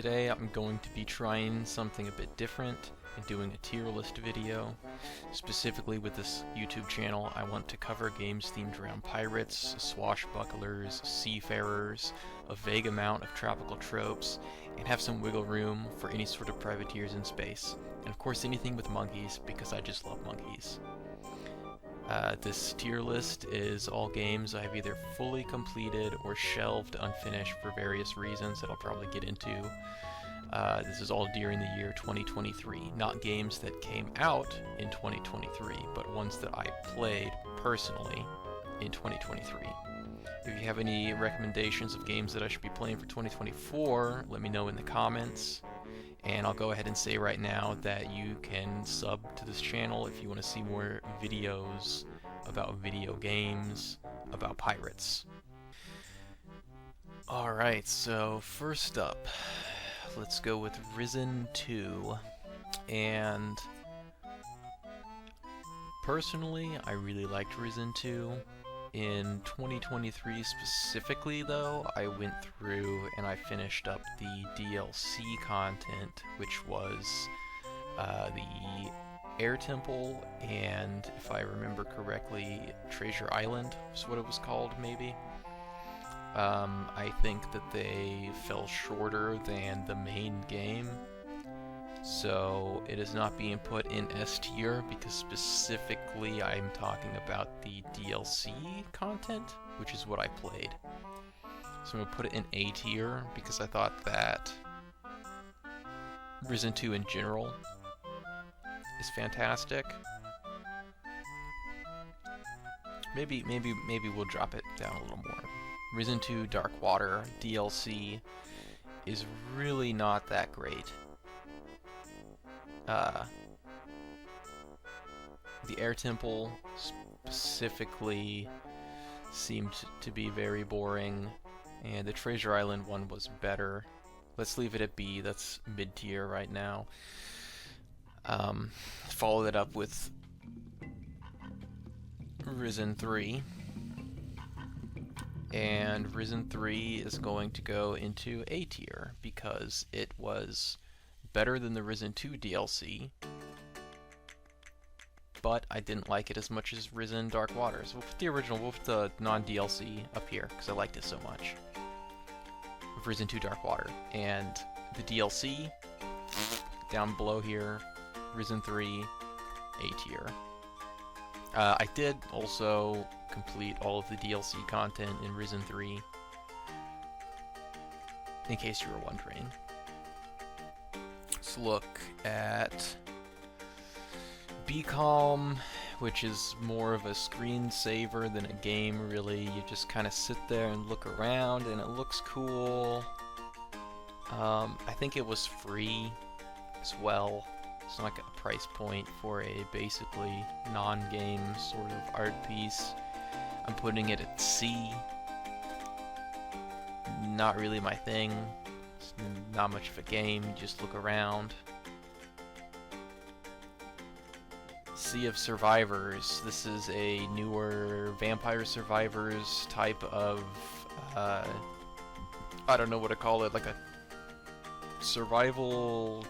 Today I'm going to be trying something a bit different and doing a tier list video. Specifically with this YouTube channel, I want to cover games themed around pirates, swashbucklers, seafarers, a vague amount of tropical tropes, and have some wiggle room for any sort of privateers in space. And of course anything with monkeys, because I just love monkeys. This tier list is all games I've either fully completed or shelved unfinished for various reasons that I'll probably get into. This is all during the year 2023, not games that came out in 2023, but ones that I played personally in 2023. If you have any recommendations of games that I should be playing for 2024, let me know in the comments. And I'll go ahead and say right now that you can sub to this channel if you want to see more videos about video games, about pirates. Alright, so first up, let's go with Risen 2. And personally, I really liked Risen 2. In 2023 specifically, though, I went through and I finished up the DLC content, which was the Air Temple and, if I remember correctly, Treasure Island was what it was called, maybe. I think that they fell shorter than the main game, so it is not being put in S tier because specifically I'm talking about the DLC content, which is what I played. So I'm going to put it in A tier because I thought that Risen 2 in general is fantastic. Maybe we'll drop it down a little more. Risen 2 Dark Water DLC is really not that great. The Air Temple specifically seemed to be very boring, and the Treasure Island one was better. Let's leave it at B, that's mid-tier right now. Followed it up with Risen 3. And Risen 3 is going to go into A tier because it was better than the Risen 2 DLC, but I didn't like it as much as Risen Dark Waters. We'll put the original, we'll put the non-DLC up here because I liked it so much. Risen 2 Dark Water. And the DLC, down below here, Risen 3, A tier. I did also complete all of the DLC content in Risen 3, in case you were wondering. Let's look at BCalm, which is more of a screensaver than a game, really. You just kind of sit there and look around, and it looks cool. I think it was free as well. It's not like a price point for a basically non-game sort of art piece. I'm putting it at C. Not really my thing. It's not much of a game, you just look around. Sea of Survivors. This is a newer Vampire Survivors type of, I don't know what to call it, like a survival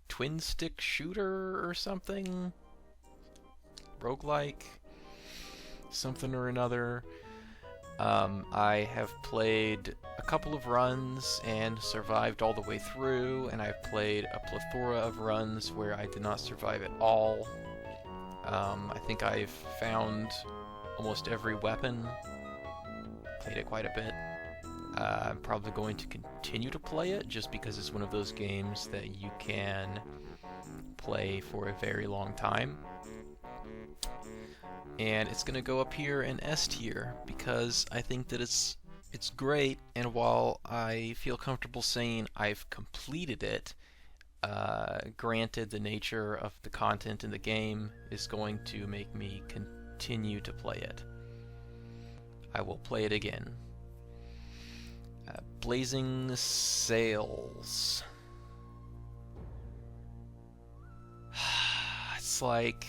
twin stick shooter or something? Roguelike? Something or another. I have played a couple of runs and survived all the way through, and I've played a plethora of runs where I did not survive at all. I think I've found almost every weapon. Played it quite a bit. I'm probably going to continue to play it just because it's one of those games that you can play for a very long time. And it's going to go up here in S tier because I think that it's great, and while I feel comfortable saying I've completed it, granted the nature of the content in the game is going to make me continue to play it. I will play it again. Blazing Sails. It's like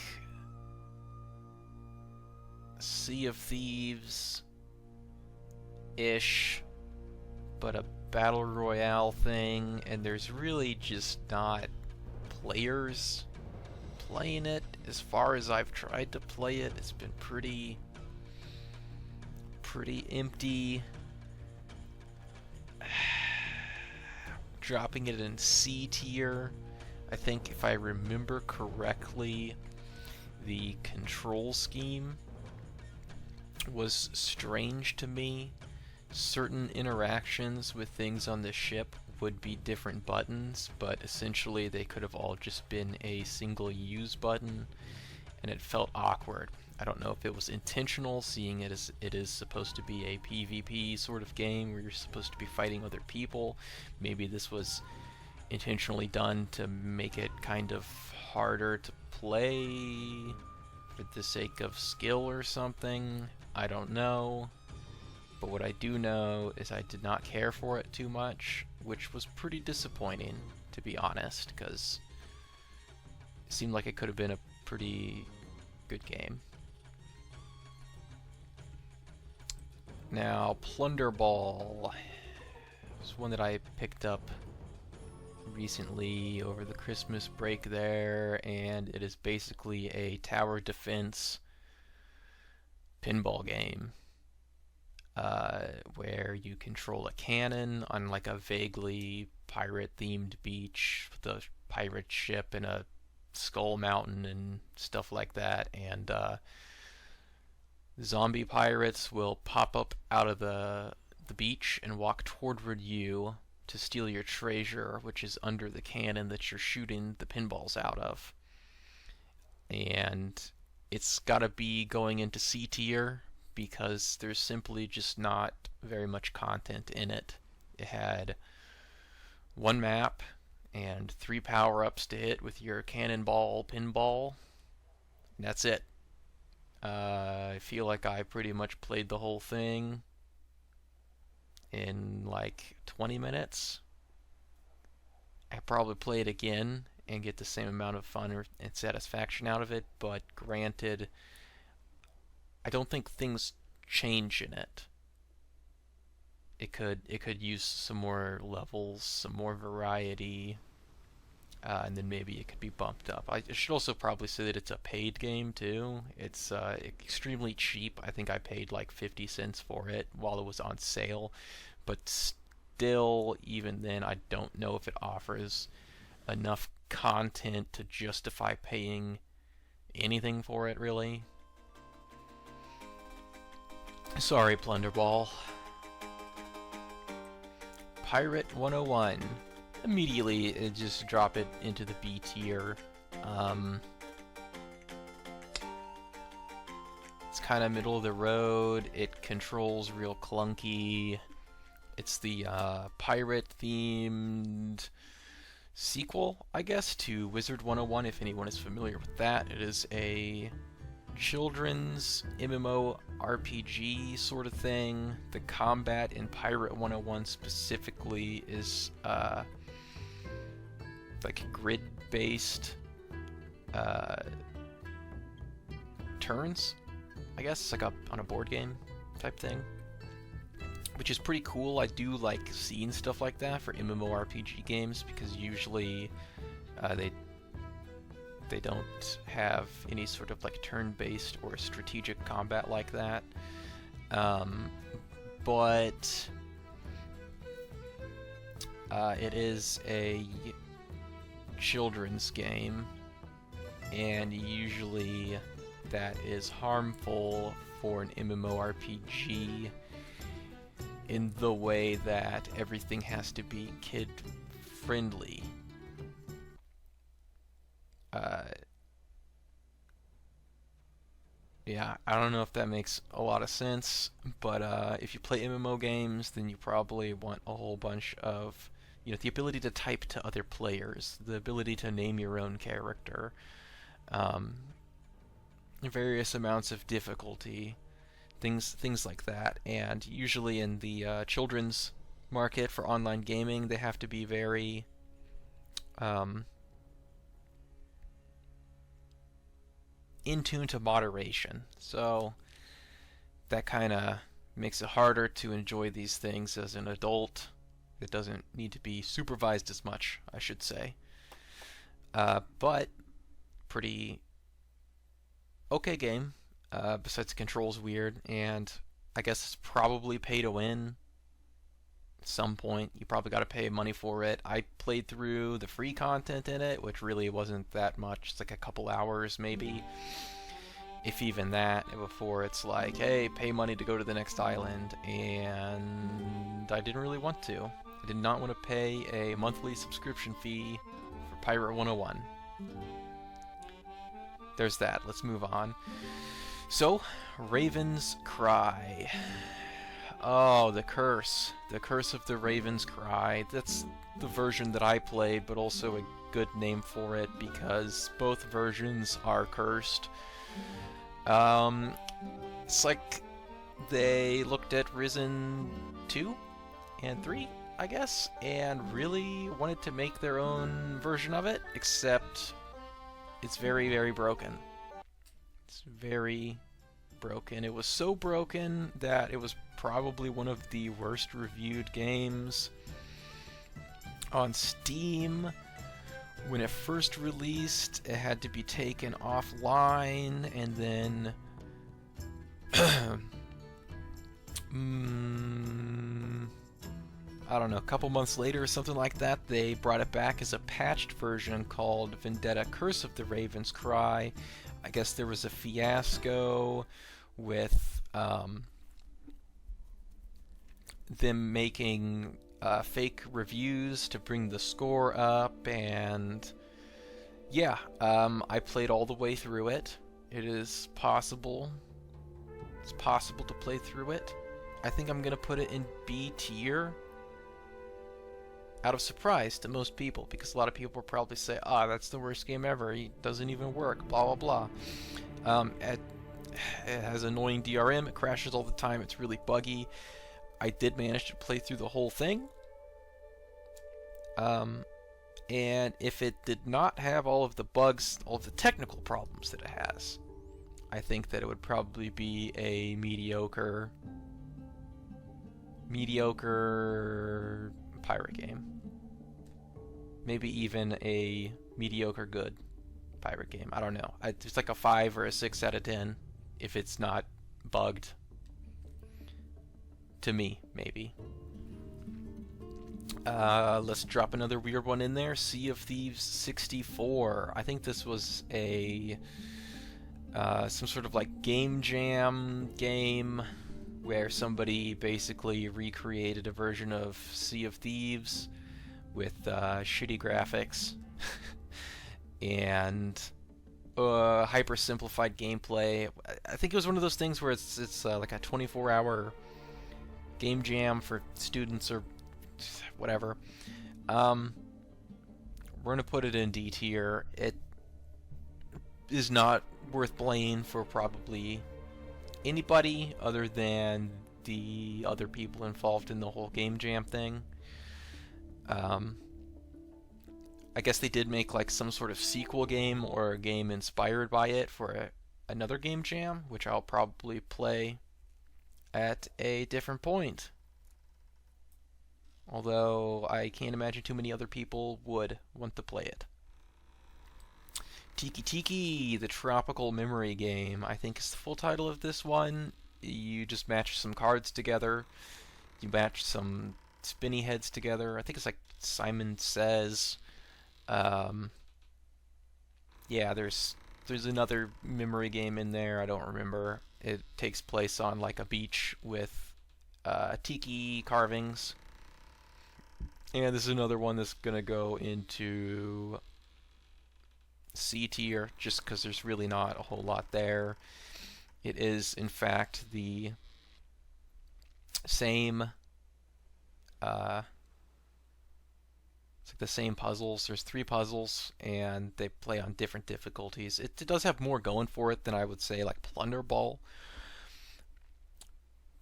Sea of Thieves-ish, but a battle royale thing, and there's really just not players playing it. As far as I've tried to play it, it's been pretty empty. Dropping it in C tier. I think if I remember correctly, the control scheme was strange to me. Certain interactions with things on the ship would be different buttons, but essentially they could have all just been a single use button, and it felt awkward. I don't know if it was intentional, seeing it as it is supposed to be a PvP sort of game where you're supposed to be fighting other people. Maybe this was intentionally done to make it kind of harder to play for the sake of skill or something. I don't know. But what I do know is I did not care for it too much, which was pretty disappointing, to be honest, because it seemed like it could have been a pretty good game. Now, Plunder Ball is one that I picked up recently over the Christmas break there, and it is basically a tower defense pinball game where you control a cannon on like a vaguely pirate-themed beach with a pirate ship and a skull mountain and stuff like that, and zombie pirates will pop up out of the beach and walk toward you to steal your treasure, which is under the cannon that you're shooting the pinballs out of. And it's gotta be going into C tier because there's simply just not very much content in it. It had one map and 3 power-ups to hit with your cannonball pinball. And that's it. I feel like I pretty much played the whole thing in like 20 minutes. I probably play it again and get the same amount of fun and satisfaction out of it, but granted, I don't think things change in it. It could use some more levels, some more variety, and then maybe it could be bumped up. I should also probably say that it's a paid game too. It's extremely cheap. I think I paid like 50 cents for it while it was on sale, but still, even then, I don't know if it offers enough content to justify paying anything for it, really. Sorry, Plunderball. Pirate 101. Immediately, just drop it into the B tier. It's kind of middle of the road. It controls real clunky. It's the pirate-themed sequel, I guess, to Wizard 101, if anyone is familiar with that. It is a children's MMO RPG sort of thing. The combat in Pirate 101 specifically is like grid-based turns, I guess. It's like on a board game type thing, which is pretty cool. I do like seeing stuff like that for MMORPG games because usually they don't have any sort of like turn-based or strategic combat like that. But it is a children's game, and usually that is harmful for an MMORPG in the way that everything has to be kid-friendly. Yeah, I don't know if that makes a lot of sense, but if you play MMO games, then you probably want a whole bunch of, the ability to type to other players, the ability to name your own character, various amounts of difficulty, things like that. And usually in the children's market for online gaming, they have to be very in tune to moderation. So that kind of makes it harder to enjoy these things as an adult. It doesn't need to be supervised as much, I should say. But pretty okay game. Besides the controls weird, and I guess it's probably pay to win. At some point, you probably got to pay money for it. I played through the free content in it, which really wasn't that much. It's like a couple hours, maybe, if even that. Before it's like, hey, pay money to go to the next island, and I didn't really want to. I did not want to pay a monthly subscription fee for Pirate 101. There's that. Let's move on. So, Raven's Cry. Oh, the curse. The curse of the Raven's Cry. That's the version that I played, but also a good name for it because both versions are cursed. It's like they looked at Risen 2 and 3, I guess, and really wanted to make their own version of it, except it's very, very broken. It's very broken. It was so broken that it was probably one of the worst reviewed games on Steam. When it first released, it had to be taken offline, and then I don't know, a couple months later or something like that, they brought it back as a patched version called Vendetta Curse of the Raven's Cry. I guess there was a fiasco with them making fake reviews to bring the score up, and yeah, I played all the way through it. It is possible. It's possible to play through it. I think I'm gonna put it in B tier, out of surprise to most people, because a lot of people will probably say, "Ah, that's the worst game ever. It doesn't even work." Blah blah blah. It has annoying DRM. It crashes all the time. It's really buggy. I did manage to play through the whole thing. And if it did not have all of the bugs, all of the technical problems that it has, I think that it would probably be a mediocre pirate game. Maybe even a mediocre good pirate game. I don't know. It's like a 5 or a 6 out of 10 if it's not bugged. To me, maybe. Let's drop another weird one in there. Sea of Thieves 64. I think this was a some sort of like game jam game where somebody basically recreated a version of Sea of Thieves with shitty graphics and hyper simplified gameplay. I think it was one of those things where it's like a 24-hour game jam for students or whatever. We're gonna put it in D tier. It is not worth playing for probably anybody other than the other people involved in the whole game jam thing. I guess they did make like some sort of sequel game or a game inspired by it for another game jam, which I'll probably play at a different point. Although I can't imagine too many other people would want to play it. Tiki Tiki, the Tropical Memory Game, I think is the full title of this one. You just match some cards together. You match some spinny heads together. I think it's like Simon Says. Yeah, there's another memory game in there. I don't remember. It takes place on like a beach with tiki carvings. And this is another one that's gonna go into C tier, just because there's really not a whole lot there. It is, in fact, the same. It's like the same puzzles. There's 3 puzzles, and they play on different difficulties. It does have more going for it than I would say like Plunder Ball,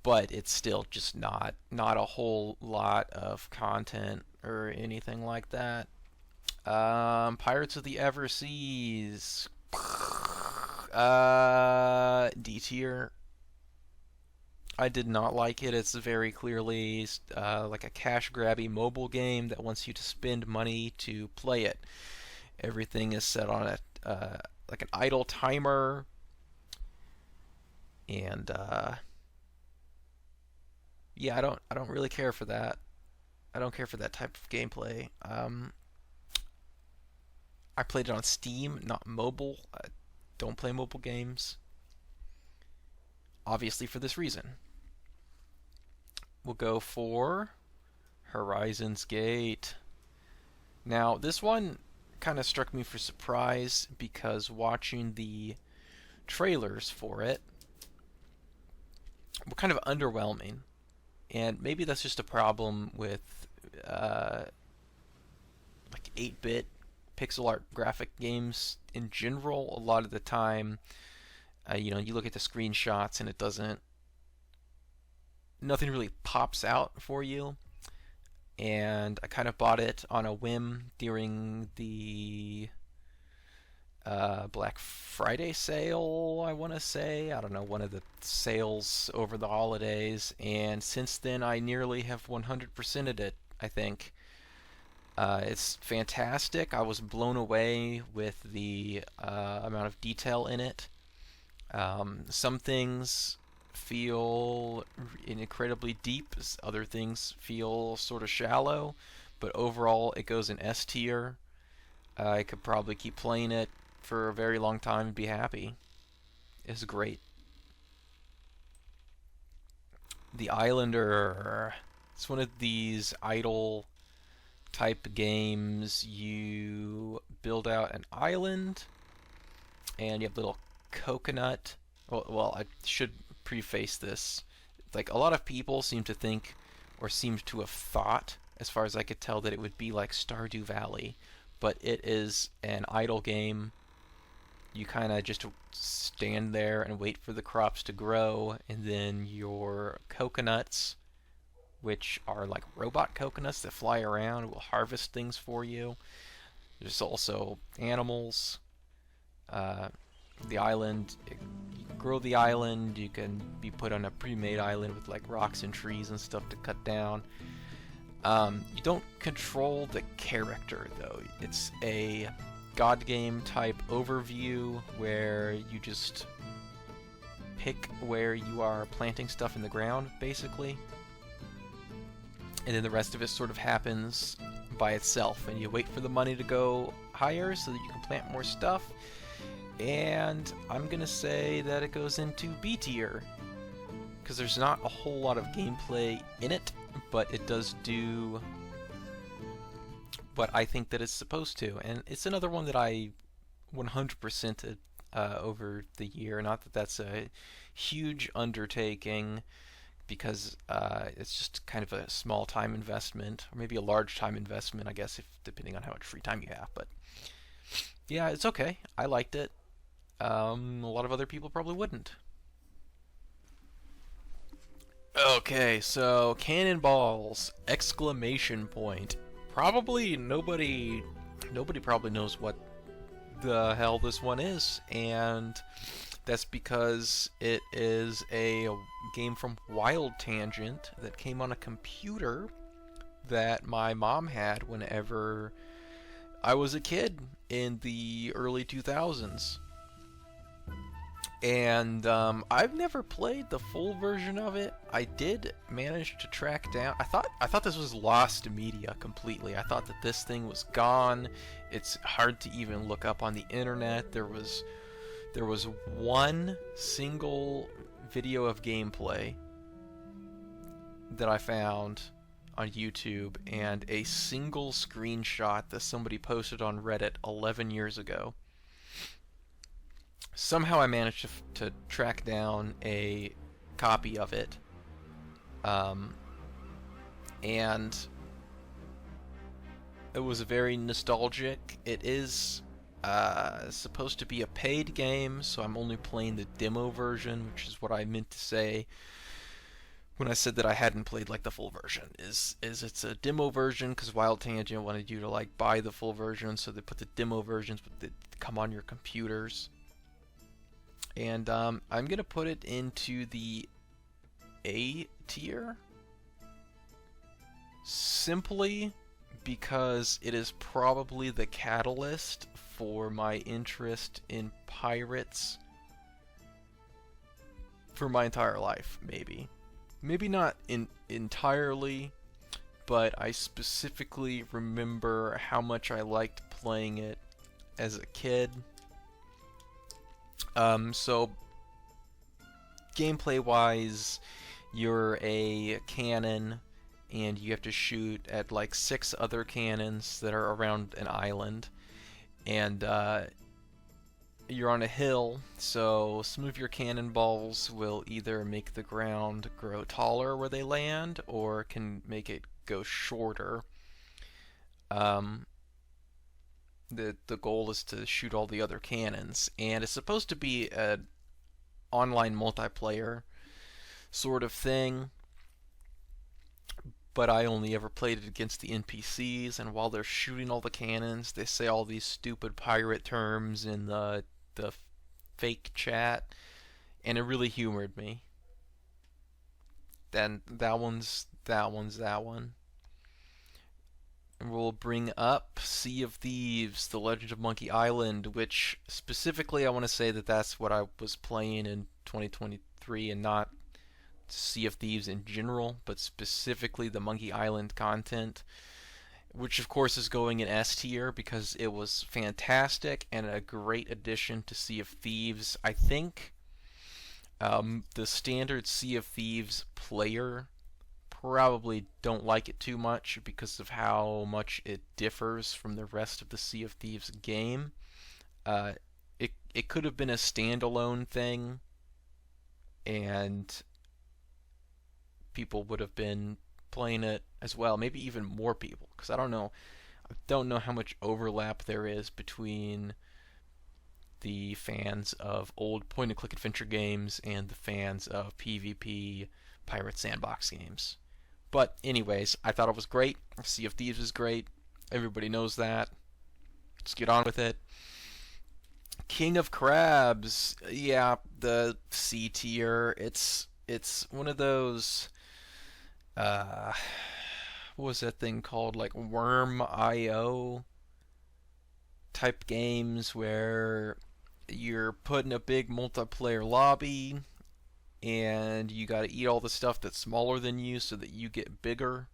but it's still just not a whole lot of content or anything like that. Pirates of the Everseas. D tier. I did not like it. It's very clearly like a cash grabby mobile game that wants you to spend money to play it. Everything is set on a like an idle timer, and yeah, I don't really care for that. I don't care for that type of gameplay. I played it on Steam, not mobile. I don't play mobile games, obviously for this reason. We'll go for Horizon's Gate. Now, this one kind of struck me for surprise because watching the trailers for it were kind of underwhelming. And maybe that's just a problem with uh, like 8-bit pixel art graphic games in general. A lot of the time, you look at the screenshots and it doesn't, nothing really pops out for you. And I kind of bought it on a whim during the Black Friday sale, I want to say. I don't know, one of the sales over the holidays. And since then, I nearly have 100%ed it, I think. It's fantastic. I was blown away with the amount of detail in it. Some things feel incredibly deep, other things feel sort of shallow, but overall it goes in S tier. I could probably keep playing it for a very long time and be happy. It's great. The Islander. It's one of these idle type games. You build out an island, and you have little coconut. Well, I should preface this. Like, a lot of people seem to think, or seem to have thought, as far as I could tell, that it would be like Stardew Valley, but it is an idle game. You kind of just stand there and wait for the crops to grow, and then your coconuts, which are like robot coconuts that fly around, will harvest things for you. There's also animals. The island, you can grow the island. You can be put on a pre-made island with like rocks and trees and stuff to cut down. You don't control the character though. It's a God game type overview where you just pick where you are planting stuff in the ground, basically. And then the rest of it sort of happens by itself, and you wait for the money to go higher so that you can plant more stuff. And I'm gonna say that it goes into B tier because there's not a whole lot of gameplay in it, but it does do what I think that it's supposed to. And it's another one that I 100%ed over the year. Not that that's a huge undertaking, because it's just kind of a small time investment, or maybe a large time investment, I guess, if depending on how much free time you have. But yeah, it's okay. I liked it. A lot of other people probably wouldn't. Okay, so cannonballs! Exclamation point. Probably nobody probably knows what the hell this one is, and that's because it is a game from Wild Tangent that came on a computer that my mom had whenever I was a kid in the early 2000s. And I've never played the full version of it. I did manage to track down. I thought this was lost media completely. I thought that this thing was gone. It's hard to even look up on the internet. There was one single video of gameplay that I found on YouTube, and a single screenshot that somebody posted on Reddit 11 years ago. Somehow I managed to track down a copy of it, and it was very nostalgic. It is supposed to be a paid game, so I'm only playing the demo version, which is what I meant to say when I said that I hadn't played like the full version. Is it's a demo version because Wild Tangent wanted you to like buy the full version, so they put the demo versions that come on your computers. And I'm gonna put it into the A tier simply because it is probably the catalyst for my interest in pirates for my entire life, maybe. Maybe not entirely, but I specifically remember how much I liked playing it as a kid. So gameplay-wise, you're a cannon, and you have to shoot at like 6 other cannons that are around an island, and you're on a hill, so some of your cannonballs will either make the ground grow taller where they land, or can make it go shorter. The goal is to shoot all the other cannons, and it's supposed to be an online multiplayer sort of thing, but I only ever played it against the NPCs, and while they're shooting all the cannons, they say all these stupid pirate terms in the fake chat, and it really humored me. Then that one. And we'll bring up Sea of Thieves, The Legend of Monkey Island, which specifically I want to say that that's what I was playing in 2023, and not Sea of Thieves in general, but specifically the Monkey Island content, which of course is going in S tier because it was fantastic and a great addition to Sea of Thieves. I think the standard Sea of Thieves player probably don't like it too much because of how much it differs from the rest of the Sea of Thieves game. It could have been a standalone thing, and people would have been playing it as well. Maybe even more people, because I don't know how much overlap there is between the fans of old point-and-click adventure games and the fans of PvP pirate sandbox games. But anyways, I thought it was great. Sea of Thieves is great. Everybody knows that. Let's get on with it. King of Crabs. Yeah, the C tier. It's one of those what was that thing called? Like Worm.io type games where you're put in a big multiplayer lobby and you gotta eat all the stuff that's smaller than you so that you get bigger.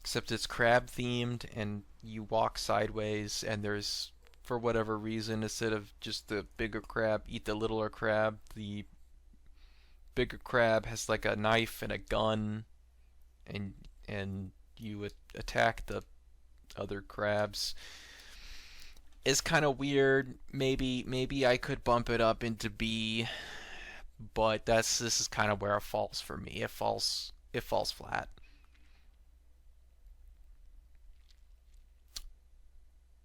Except it's crab themed, and you walk sideways, and there's, for whatever reason, instead of just the bigger crab eat the littler crab, the bigger crab has like a knife and a gun, and you attack the other crabs. It's kind of weird. Maybe I could bump it up into B, but this is kind of where it falls for me. It falls flat.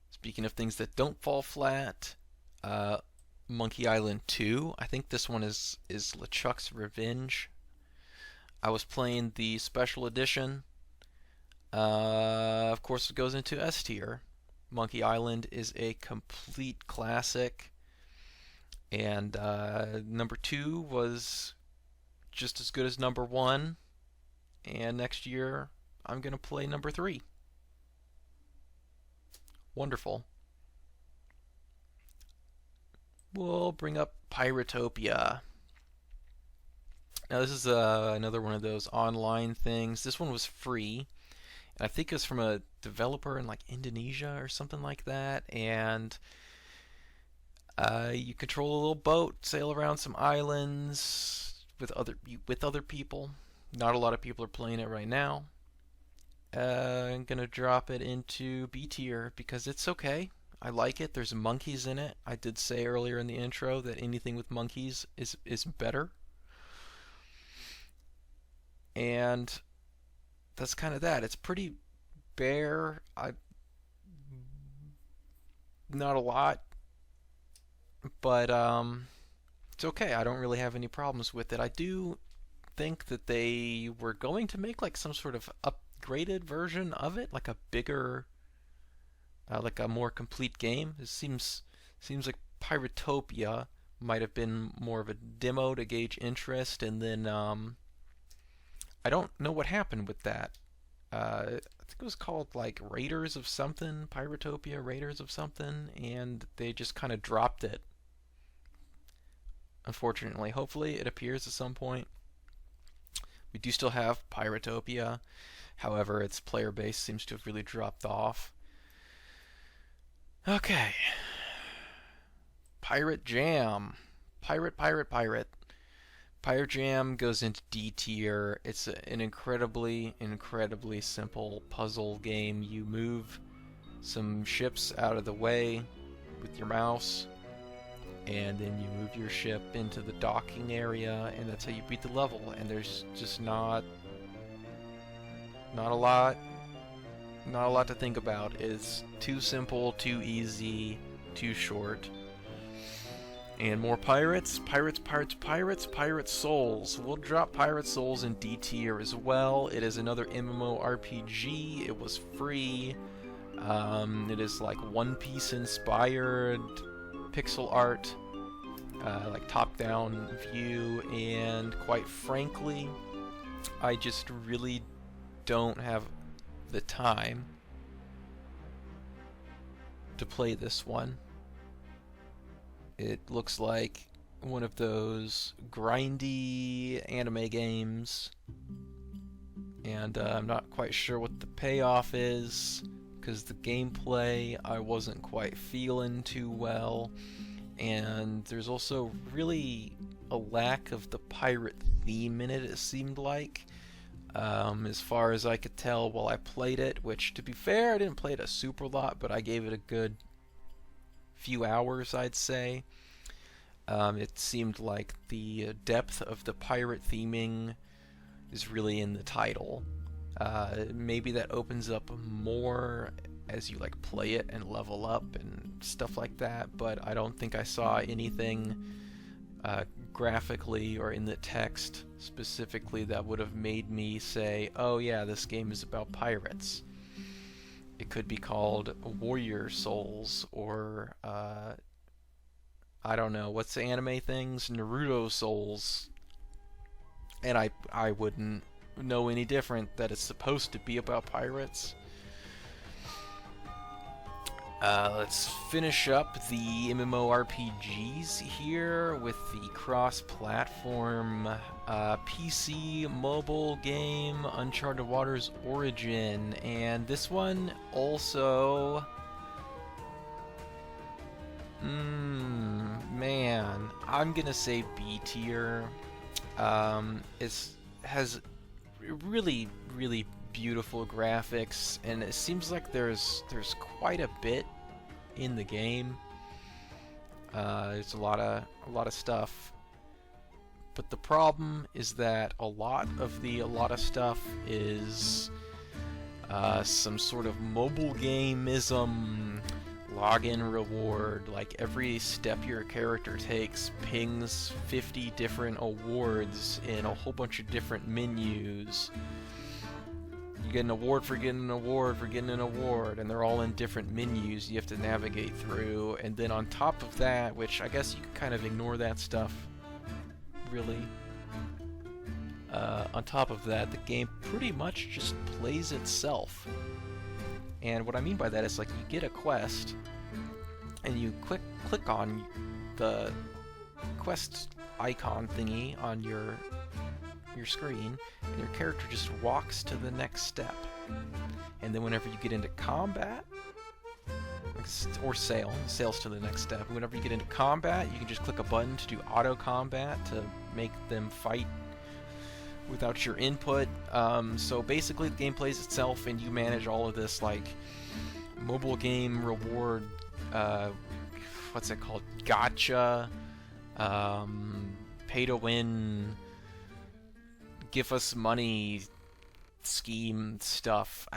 Speaking of things that don't fall flat, Monkey Island 2. I think this one is LeChuck's Revenge. I was playing the special edition. Of course, it goes into S tier. Monkey Island is a complete classic, and number 2 was just as good as number 1, and next year I'm going to play number 3. Wonderful. We'll bring up Piratopia. Now this is another one of those online things. This one was free, and I think it's from a developer in like Indonesia or something like that, and you control a little boat, sail around some islands with other people. Not a lot of people are playing it right now. I'm gonna drop it into B tier because it's okay. I like it. There's monkeys in it. I did say earlier in the intro that anything with monkeys is better. And that's kind of that. It's pretty bare. Not a lot, but it's okay. I don't really have any problems with it. I do think that they were going to make like some sort of upgraded version of it, like a bigger, like a more complete game. It seems like Piratopia might have been more of a demo to gauge interest, and then I don't know what happened with that. I think it was called like Raiders of something, Piratopia Raiders of something, and they just kind of dropped it. Unfortunately, hopefully it appears at some point. We do still have Piratopia, however, its player base seems to have really dropped off. Okay. Pirate Jam. Pirate. Pirate Jam goes into D tier. It's an incredibly simple puzzle game. You move some ships out of the way with your mouse, and then you move your ship into the docking area, and that's how you beat the level. And there's just not a lot to think about. It's too simple, too easy, too short. And more pirates, Pirate Souls. We'll drop Pirate Souls in D tier as well. It is another MMORPG. It was free. It is like One Piece inspired pixel art, like top-down view, and quite frankly, I just really don't have the time to play this one. It looks like one of those grindy anime games, and I'm not quite sure what the payoff is, because the gameplay I wasn't quite feeling too well, and there's also really a lack of the pirate theme in it, it seemed like, as far as I could tell while I played it, which, to be fair, I didn't play it a super lot, but I gave it a good few hours, I'd say. It seemed like the depth of the pirate theming is really in the title. Maybe that opens up more as you like play it and level up and stuff like that, but I don't think I saw anything graphically or in the text specifically that would have made me say, oh yeah, this game is about pirates. It could be called Warrior Souls, or I don't know, what's the anime things? Naruto Souls. And I wouldn't know any different, that it's supposed to be about pirates. Let's finish up the MMORPGs here with the cross-platform PC mobile game Uncharted Waters Origin, and this one also, man, I'm gonna say B tier. It has really beautiful graphics, and it seems like there's quite a bit in the game. There's a lot of stuff, but the problem is that a lot of stuff is some sort of mobile gameism. Login reward, like every step your character takes pings 50 different awards in a whole bunch of different menus. You get an award for getting an award for getting an award, and they're all in different menus you have to navigate through. And then on top of that, which I guess you can kind of ignore that stuff, really. On top of that, the game pretty much just plays itself. And what I mean by that is, like, you get a quest, and you click on the quest icon thingy on your screen, and your character just walks to the next step. And then whenever you get into combat, or sails to the next step. And whenever you get into combat, you can just click a button to do auto combat to make them fight without your input. So basically the game plays itself, and you manage all of this like mobile game reward, what's it called, gotcha, pay to win, give us money scheme stuff.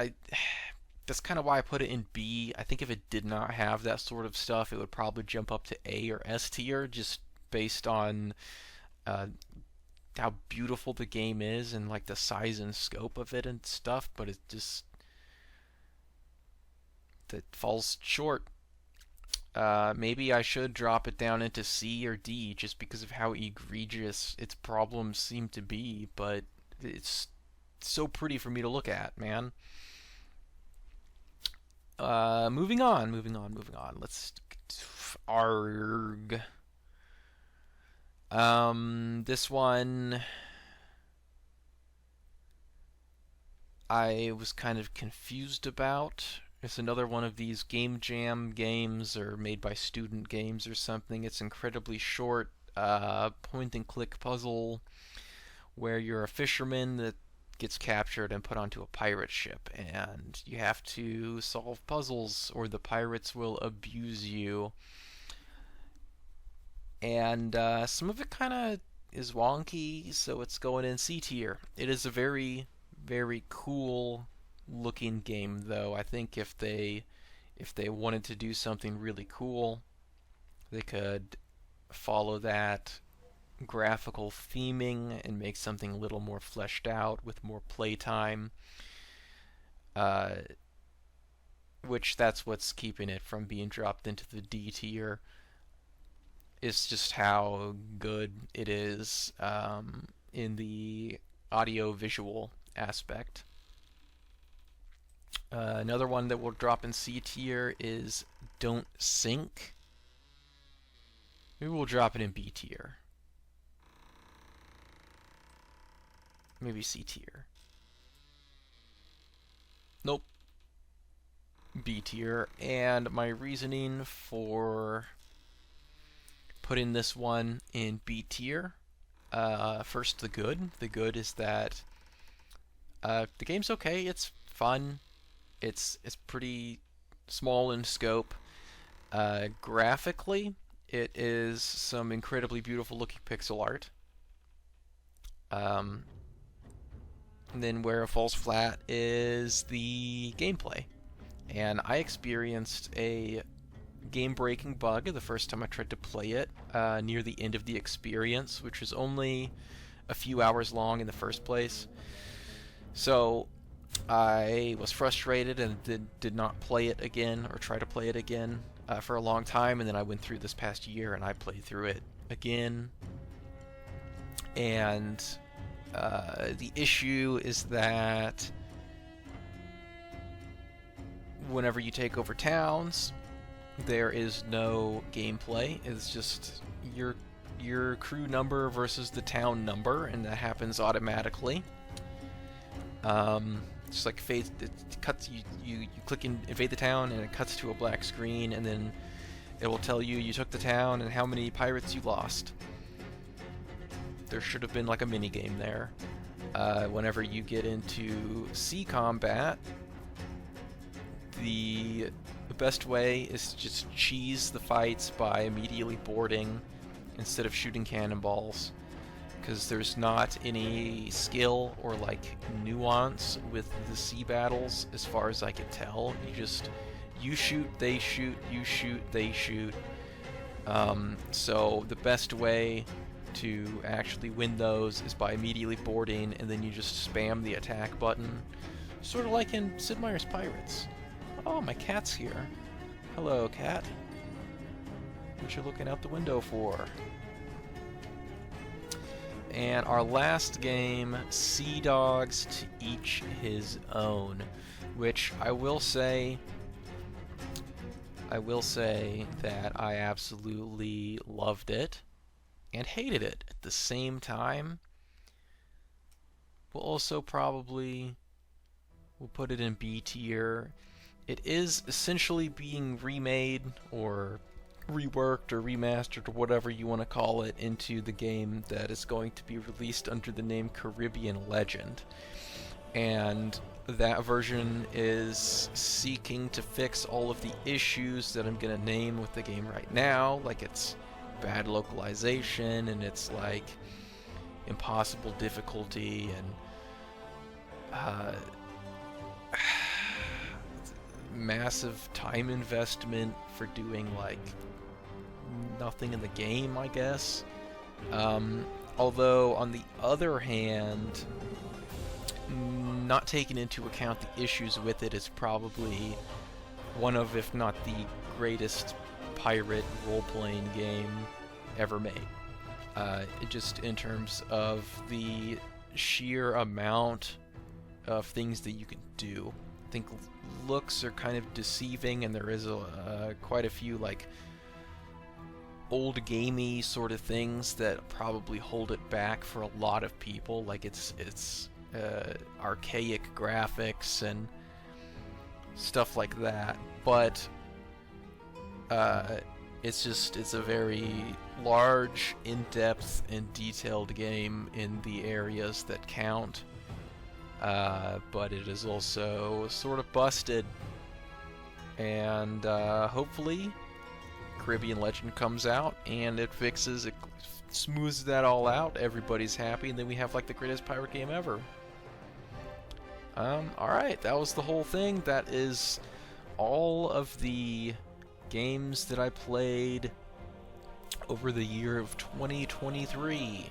That's kind of why I put it in B. I think if it did not have that sort of stuff, it would probably jump up to A or S tier, just based on how beautiful the game is and like the size and scope of it and stuff, but it just, that falls short. Maybe I should drop it down into C or D just because of how egregious its problems seem to be, but it's so pretty for me to look at, man. Moving on. Let's arg. This one I was kind of confused about. It's another one of these game jam games or made by student games or something. It's incredibly short, point and click puzzle where you're a fisherman that gets captured and put onto a pirate ship, and you have to solve puzzles or the pirates will abuse you. And some of it kind of is wonky, so it's going in C tier. It is a very, very cool looking game, though. I think if they wanted to do something really cool, they could follow that graphical theming and make something a little more fleshed out with more playtime. Which that's what's keeping it from being dropped into the D tier. Is just how good it is in the audio-visual aspect. Another one that will drop in C tier is Don't Sink. Maybe we'll drop it in B tier. Maybe C tier. Nope. B tier. And my reasoning for putting this one in B tier. First, the good. The good is that the game's okay. It's fun. It's pretty small in scope. Graphically, it is some incredibly beautiful looking pixel art. And then where it falls flat is the gameplay. And I experienced a game-breaking bug the first time I tried to play it near the end of the experience, which was only a few hours long in the first place. So I was frustrated and did not play it again or try to play it again for a long time, and then I went through this past year and I played through it again. And the issue is that whenever you take over towns, there is no gameplay. It's just your crew number versus the town number, and that happens automatically. Just like it cuts you click invade the town, and it cuts to a black screen, and then it will tell you took the town and how many pirates you lost. There should have been like a mini game there. Whenever you get into sea combat, the best way is to just cheese the fights by immediately boarding instead of shooting cannonballs, because there's not any skill or like nuance with the sea battles as far as I can tell. You shoot, they shoot, you shoot, they shoot. So the best way to actually win those is by immediately boarding, and then you just spam the attack button, sort of like in Sid Meier's Pirates. Oh, my cat's here. Hello, cat. What you looking out the window for? And our last game, Sea Dogs to Each His Own, which I will say that I absolutely loved it and hated it at the same time. We'll also probably put it in B tier. It is essentially being remade or reworked or remastered or whatever you want to call it into the game that is going to be released under the name Caribbean Legend. And that version is seeking to fix all of the issues that I'm going to name with the game right now, like its bad localization and its like impossible difficulty and massive time investment for doing like nothing in the game, I guess. Although on the other hand, not taking into account the issues with it is probably one of, if not the greatest pirate role-playing game ever made. Just in terms of the sheer amount of things that you can do. I think looks are kind of deceiving, and there is quite a few like old gamey sort of things that probably hold it back for a lot of people. Like it's archaic graphics and stuff like that, but it's a very large, in-depth, and detailed game in the areas that count. But it is also sort of busted, and hopefully Caribbean Legend comes out and it fixes it, smooths that all out, everybody's happy, and then we have like the greatest pirate game ever. Alright, that was the whole thing. That is all of the games that I played over the year of 2023.